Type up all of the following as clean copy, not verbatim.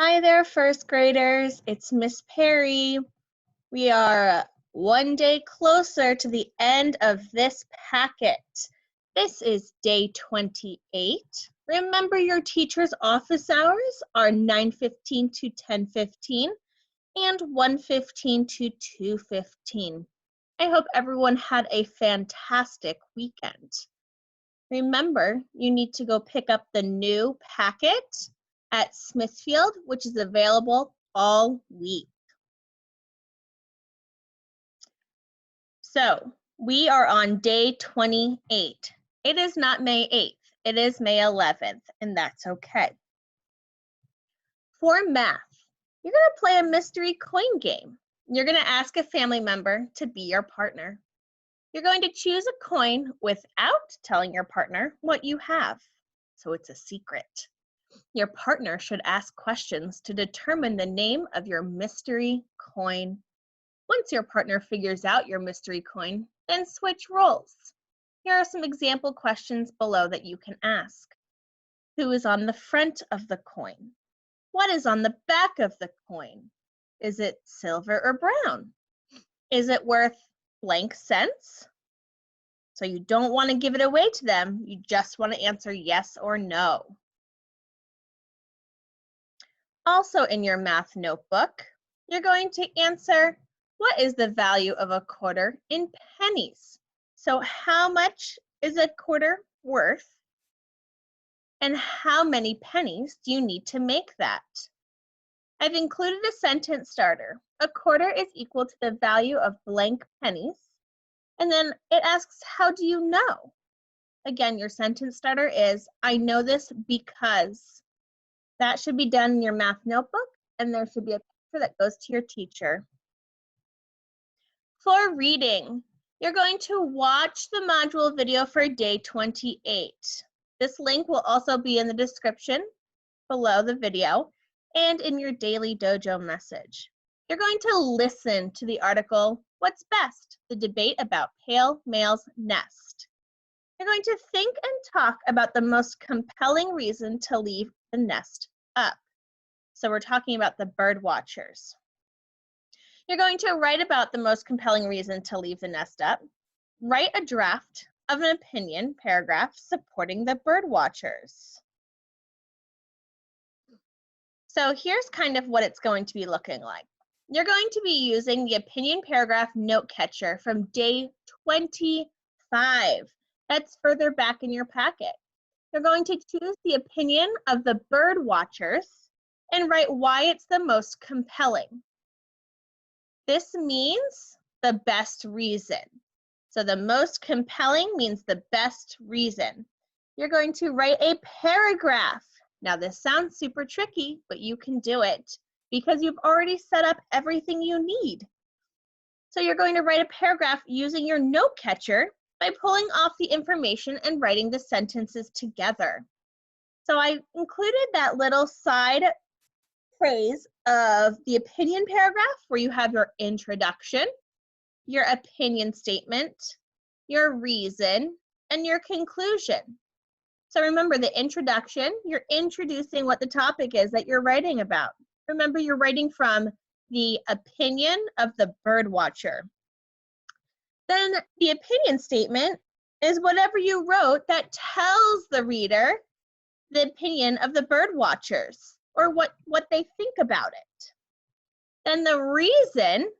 Hi there, first graders. It's Miss Perry. We are one day closer to the end of this packet. This is day 28. Remember, your teacher's office hours are 9:15 to 10:15 and 1:15 to 2:15. I hope everyone had a fantastic weekend. Remember, you need to go pick up the new packet at Smithfield, which is available all week. So we are on day 28. It is not May 8th, it is May 11th, and that's okay. For math, you're going to play a mystery coin game. You're going to ask a family member to be your partner. You're going to choose a coin without telling your partner what you have, so it's a secret. Your partner should ask questions to determine the name of your mystery coin. Once your partner figures out your mystery coin, then switch roles. Here are some example questions below that you can ask. Who is on the front of the coin? What is on the back of the coin? Is it silver or brown? Is it worth blank cents? So you don't want to give it away to them. You just want to answer yes or no. Also in your math notebook, you're going to answer, what is the value of a quarter in pennies? So how much is a quarter worth? And how many pennies do you need to make that? I've included a sentence starter. A quarter is equal to the value of blank pennies. And then it asks, how do you know? Again, your sentence starter is, I know this because. That should be done in your math notebook, and there should be a picture that goes to your teacher. For reading, you're going to watch the module video for day 28. This link will also be in the description below the video and in your daily dojo message. You're going to listen to the article, What's Best? The Debate About Pale Male's Nest. You're going to think and talk about the most compelling reason to leave the nest up. So we're talking about the bird watchers. You're going to write about the most compelling reason to leave the nest up. Write a draft of an opinion paragraph supporting the bird watchers. So here's kind of what it's going to be looking like. You're going to be using the opinion paragraph note catcher from day 25. That's further back in your packet. You're going to choose the opinion of the bird watchers and write why it's the most compelling. This means the best reason. So the most compelling means the best reason. You're going to write a paragraph. Now this sounds super tricky, but you can do it because you've already set up everything you need. So you're going to write a paragraph using your note catcher by pulling off the information and writing the sentences together. So I included that little side phrase of the opinion paragraph where you have your introduction, your opinion statement, your reason, and your conclusion. So remember the introduction, you're introducing what the topic is that you're writing about. Remember, you're writing from the opinion of the bird watcher. Then the opinion statement is whatever you wrote that tells the reader the opinion of the bird watchers or what they think about it. Then the reason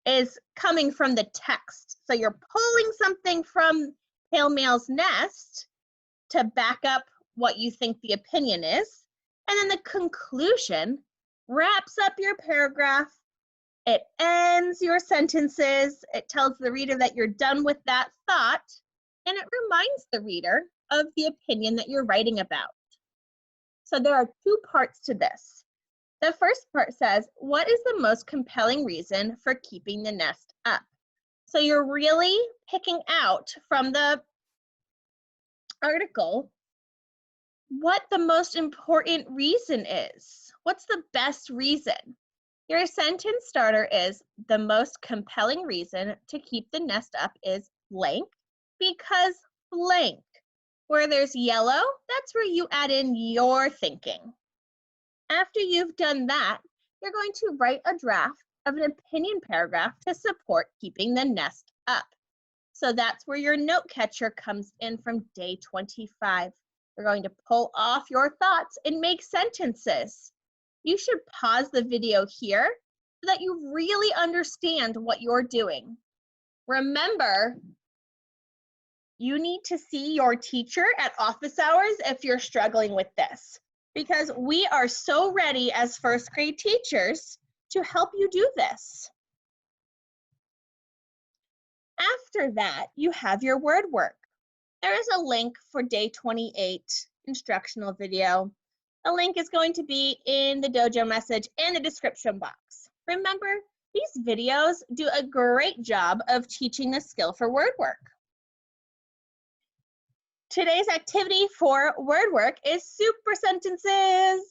is coming from the text. So you're pulling something from Pale Male's Nest to back up what you think the opinion is. And then the conclusion wraps up your paragraph. It ends your sentences. It tells the reader that you're done with that thought, and it reminds the reader of the opinion that you're writing about. So there are two parts to this. The first part says, what is the most compelling reason for keeping the nest up? So you're really picking out from the article what the most important reason is. What's the best reason? Your sentence starter is, the most compelling reason to keep the nest up is blank because blank. Where there's yellow, that's where you add in your thinking. After you've done that, you're going to write a draft of an opinion paragraph to support keeping the nest up. So that's where your note catcher comes in from day 25. You're going to pull off your thoughts and make sentences. You should pause the video here so that you really understand what you're doing. Remember, you need to see your teacher at office hours if you're struggling with this, because we are so ready as first grade teachers to help you do this. After that, you have your word work. There is a link for day 28 instructional video. The link is going to be in the dojo message and the description box. Remember, these videos do a great job of teaching the skill for word work. Today's activity for word work is super sentences.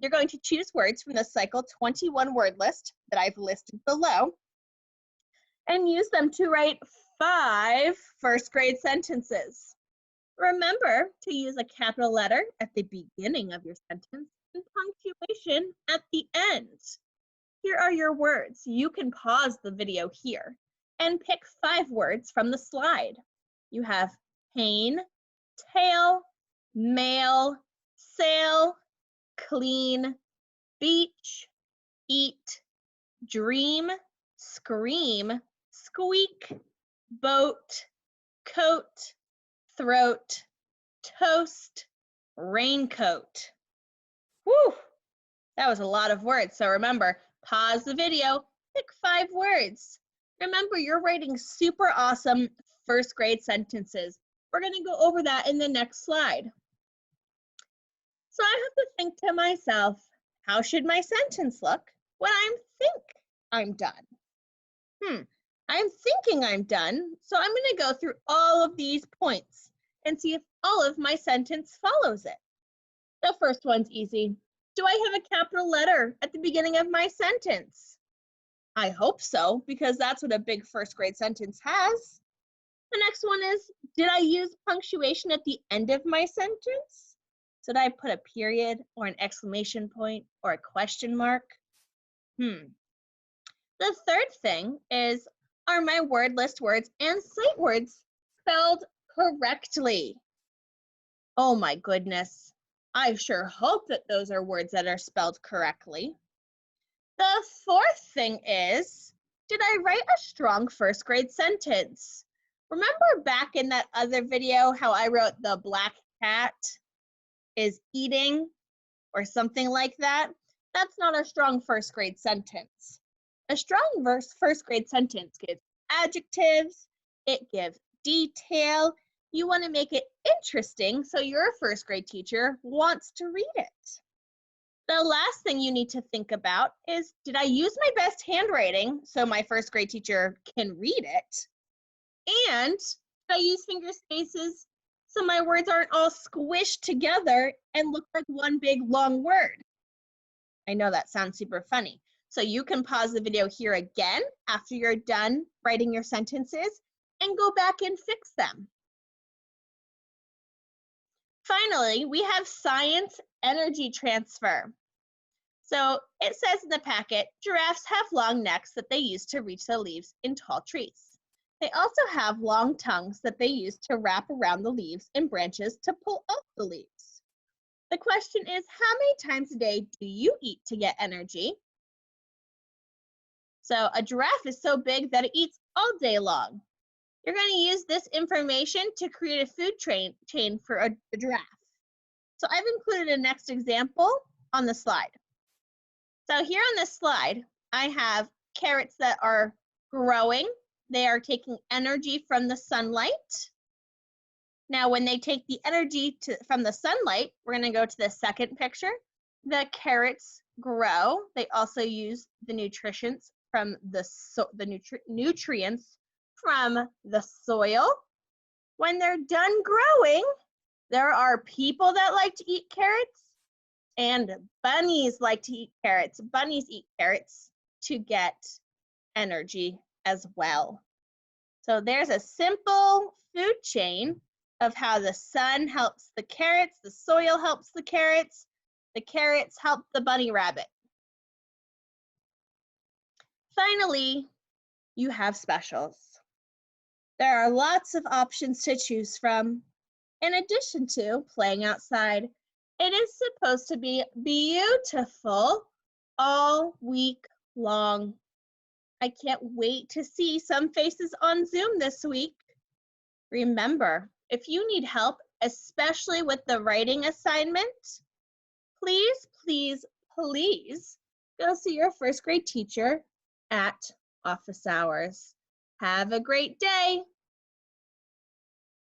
You're going to choose words from the Cycle 21 word list that I've listed below and use them to write 5 first grade sentences. Remember to use a capital letter at the beginning of your sentence and punctuation at the end. Here are your words. You can pause the video here and pick 5 words from the slide. You have pain, tail, mail, sail, clean, beach, eat, dream, scream, squeak, boat, coat, throat, toast, raincoat. Whew, that was a lot of words. So remember, pause the video, pick 5 words. Remember, you're writing super awesome first grade sentences. We're going to go over that in the next slide. So I have to think to myself, how should my sentence look when I'm done? I'm thinking I'm done, so I'm going to go through all of these points and see if all of my sentence follows it. The first one's easy. Do I have a capital letter at the beginning of my sentence? I hope so, because that's what a big first grade sentence has. The next one is, did I use punctuation at the end of my sentence? So did I put a period or an exclamation point or a question mark? The third thing is, are my word list words and sight words spelled correctly? Oh my goodness. I sure hope that those are words that are spelled correctly. The fourth thing is, did I write a strong first grade sentence? Remember back in that other video how I wrote the black cat is eating or something like that? That's not a strong first grade sentence. A strong first grade sentence gives adjectives, it gives detail. You want to make it interesting so your first grade teacher wants to read it. The last thing you need to think about is, did I use my best handwriting so my first grade teacher can read it? And did I use finger spaces so my words aren't all squished together and look like one big long word? I know that sounds super funny. So you can pause the video here again after you're done writing your sentences and go back and fix them. Finally, we have science energy transfer. So it says in the packet, giraffes have long necks that they use to reach the leaves in tall trees. They also have long tongues that they use to wrap around the leaves and branches to pull up the leaves. The question is, how many times a day do you eat to get energy? So a giraffe is so big that it eats all day long. You're going to use this information to create a food chain for a giraffe. So I've included a next example on the slide. So here on this slide, I have carrots that are growing. They are taking energy from the sunlight. Now, when they take the energy from the sunlight, we're going to go to the second picture. The carrots grow. They also use the nutrients from nutrients from the soil. When they're done growing, there are people that like to eat carrots, and bunnies like to eat carrots. Bunnies eat carrots to get energy as well. So there's a simple food chain of how the sun helps the carrots, the soil helps the carrots. The carrots help the bunny rabbit. Finally, you have specials. There are lots of options to choose from. In addition to playing outside, it is supposed to be beautiful all week long. I can't wait to see some faces on Zoom this week. Remember, if you need help, especially with the writing assignment, please, please, please go see your first grade teacher at office hours. Have a great day.